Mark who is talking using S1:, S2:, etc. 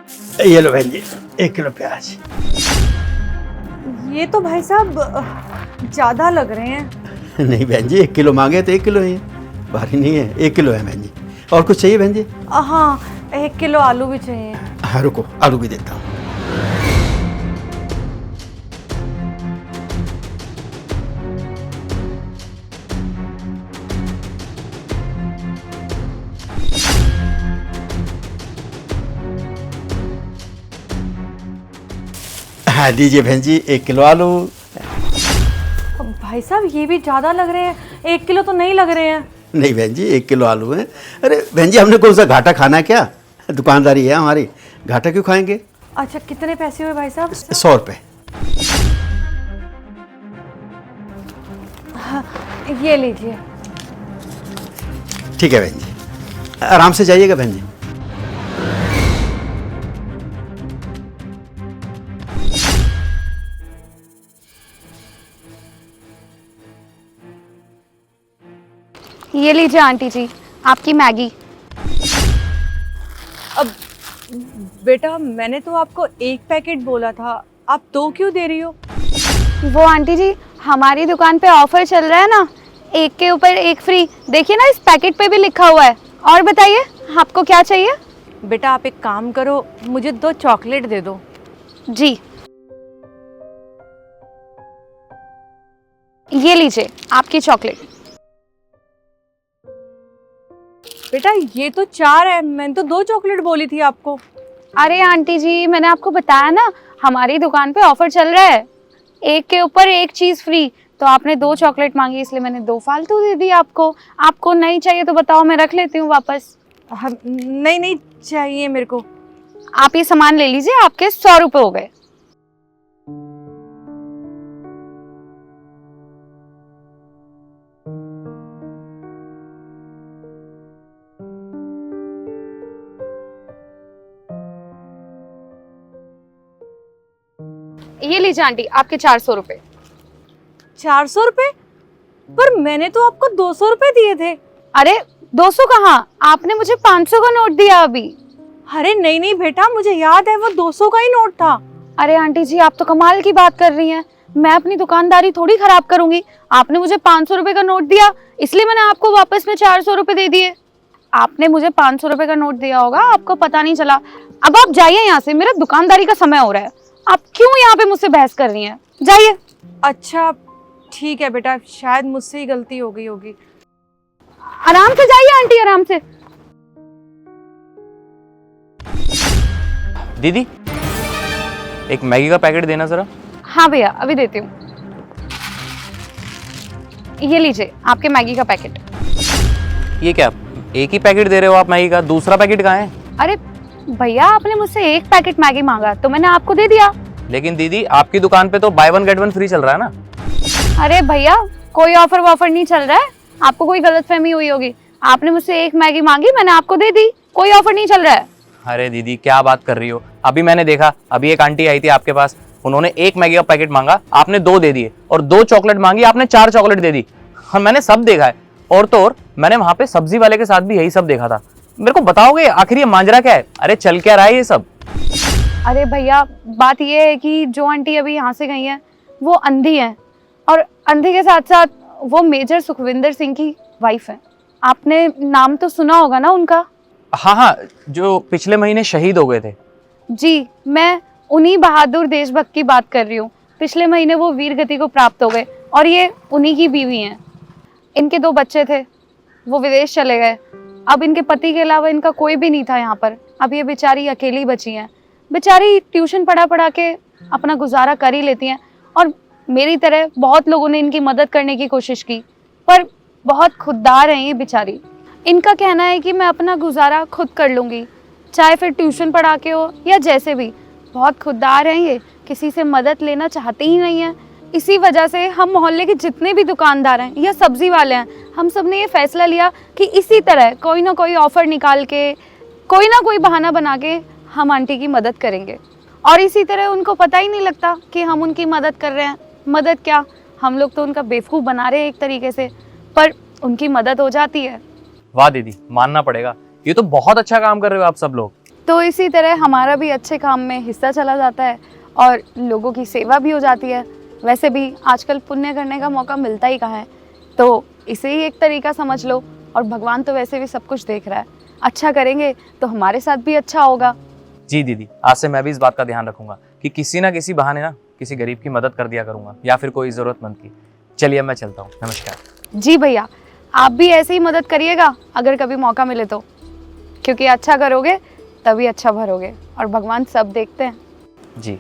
S1: ये लो बहन जी, 1 किलो प्याज।
S2: ये तो भाई साहब ज़्यादा लग रहे हैं।
S1: नहीं बहन जी, 1 किलो मांगे तो 1 किलो ही भारी नहीं है, 1 किलो है बहन जी। और कुछ चाहिए बहन जी?
S2: हाँ, 1 किलो आलू भी चाहिए।
S1: हाँ रुको, आलू भी देता हूँ। हाँ दीजिए बहन जी, 1 किलो आलू।
S2: भाई साहब ये भी ज़्यादा लग रहे हैं, 1 किलो तो नहीं लग रहे हैं।
S1: नहीं बहन जी, 1 किलो आलू है। अरे बहन जी, हमने कौन सा घाटा खाना है क्या? दुकानदारी है हमारी, घाटा क्यों खाएंगे?
S2: अच्छा कितने पैसे हुए भाई साहब?
S1: 100 रुपये।
S2: हाँ, ये लीजिए।
S1: ठीक है बहन जी, आराम से जाइएगा बहन जी।
S3: ये लीजिए आंटी जी, आपकी मैगी।
S2: अब बेटा मैंने तो आपको 1 पैकेट बोला था, आप 2 क्यों दे रही हो?
S3: वो आंटी जी, हमारी दुकान पे ऑफर चल रहा है ना, 1 के ऊपर 1 फ्री। देखिए ना, इस पैकेट पे भी लिखा हुआ है। और बताइए आपको क्या चाहिए?
S2: बेटा आप एक काम करो, मुझे 2 चॉकलेट दे दो।
S3: जी, ये लीजिए आपकी चॉकलेट।
S2: बेटा ये तो 4 है, मैंने तो 2 चॉकलेट बोली थी आपको।
S3: अरे आंटी जी, मैंने आपको बताया ना, हमारी दुकान पे ऑफर चल रहा है, 1 के ऊपर 1 चीज फ्री। तो आपने 2 चॉकलेट मांगी, इसलिए मैंने 2 फालतू दे दी आपको। आपको नहीं चाहिए तो बताओ, मैं रख लेती हूँ वापस।
S2: नहीं नहीं चाहिए मेरे को।
S3: आप ये सामान ले लीजिए, आपके 100 रुपए हो गए। ये लीजिए आंटी, आपके 400 रुपए।
S2: 400 रुपए? पर मैंने तो आपको 200 रुपए दिए थे।
S3: अरे 200 कहाँ, आपने मुझे 500 का नोट दिया अभी।
S2: अरे नहीं नहीं बेटा, मुझे याद है वो 200 का ही नोट था।
S3: अरे आंटी जी, आप तो कमाल की बात कर रही हैं। मैं अपनी दुकानदारी थोड़ी खराब करूंगी। आपने मुझे 500 रुपए का नोट दिया, इसलिए मैंने आपको वापस में 400 रुपए दे दिए। आपने मुझे 500 रुपए का नोट दिया होगा, आपको पता नहीं चला। अब आप जाइए यहाँ से, मेरा दुकानदारी का समय हो रहा है। आप क्यों यहाँ पे मुझसे बहस कर रही हैं? जाइए।
S2: अच्छा ठीक है बेटा, शायद मुझसे ही गलती हो गई होगी।
S3: आराम से जाइए आंटी, आराम से।
S4: दीदी, एक मैगी का पैकेट देना जरा।
S3: हाँ भैया, अभी देती हूँ। ये लीजिए आपके मैगी का पैकेट।
S4: ये क्या, एक ही पैकेट दे रहे हो आप मैगी का? दूसरा पैकेट कहाँ है?
S3: अरे भैया, आपने मुझसे 1 पैकेट मैगी मांगा तो मैंने आपको दे दिया।
S4: लेकिन दीदी, आपकी दुकान पे तो बाय 1 गेट 1 फ्री चल रहा है ना?
S3: अरे भैया, कोई ऑफर वॉफर नहीं चल रहा है, आपको कोई गलतफहमी हुई होगी। आपने मुझसे 1 मैगी मांगी, मैंने आपको दे दी, कोई ऑफर नहीं चल रहा है।
S4: अरे दीदी, क्या बात कर रही हो? अभी मैंने देखा, अभी एक आंटी आई थी आपके पास, उन्होंने 1 मैगी का पैकेट मांगा, आपने 2 दे दिए, और 2 चॉकलेट मांगी, आपने 4 चॉकलेट दे दी। हाँ, मैंने सब देखा है। और तो और मैंने वहां पे सब्जी वाले के साथ भी यही सब देखा था। मेरे को बताओगे आखिर ये मांजरा क्या है? अरे चल क्या रहा है ये सब?
S3: अरे भैया, बात ये है कि जो आंटी अभी यहाँ से गई है वो अंधी है, और अंधी के साथ साथ वो मेजर सुखविंदर सिंह की वाइफ है। आपने नाम तो सुना होगा ना उनका?
S4: हाँ हाँ, जो पिछले महीने शहीद हो गए थे।
S3: जी, मैं उन्हीं बहादुर देशभक्त की बात कर रही हूँ। पिछले महीने वो वीर गति को प्राप्त हो गए, और ये उन्हीं की बीवी हैं। इनके 2 बच्चे थे, वो विदेश चले गए। अब इनके पति के अलावा इनका कोई भी नहीं था यहाँ पर। अब ये बेचारी अकेली बची हैं। बेचारी ट्यूशन पढ़ा पढ़ा के अपना गुजारा कर ही लेती हैं, और मेरी तरह बहुत लोगों ने इनकी मदद करने की कोशिश की, पर बहुत खुददार हैं ये बेचारी। इनका कहना है कि मैं अपना गुजारा खुद कर लूँगी, चाहे फिर ट्यूशन पढ़ा के हो या जैसे भी। बहुत खुददार हैं ये, किसी से मदद लेना चाहते ही नहीं हैं। इसी वजह से हम मोहल्ले के जितने भी दुकानदार हैं या सब्जी वाले हैं, हम सब ने ये फैसला लिया कि इसी तरह कोई ना कोई ऑफ़र निकाल के, कोई ना कोई बहाना बना के हम आंटी की मदद करेंगे। और इसी तरह उनको पता ही नहीं लगता कि हम उनकी मदद कर रहे हैं। मदद क्या, हम लोग तो उनका बेवकूफ़ बना रहे हैं एक तरीके से, पर उनकी मदद हो जाती है।
S4: वाह दीदी, मानना पड़ेगा, ये तो बहुत अच्छा काम कर रहे हो आप सब लोग।
S3: तो इसी तरह हमारा भी अच्छे काम में हिस्सा चला जाता है और लोगों की सेवा भी हो जाती है। वैसे भी आजकल पुण्य करने का मौका मिलता ही कहाँ है, तो इसे ही एक तरीका समझ लो। और भगवान तो वैसे भी सब कुछ देख रहा है, अच्छा करेंगे तो हमारे साथ भी अच्छा होगा।
S4: जी दीदी, आज से मैं भी इस बात का ध्यान रखूंगा कि किसी ना किसी बहाने ना किसी गरीब की मदद कर दिया करूंगा या फिर कोई ज़रूरतमंद की। चलिए मैं चलता हूँ, नमस्कार।
S3: जी भैया, आप भी ऐसे ही मदद करिएगा अगर कभी मौका मिले तो, क्योंकि अच्छा करोगे तभी अच्छा भरोगे और भगवान सब देखते हैं।
S4: जी।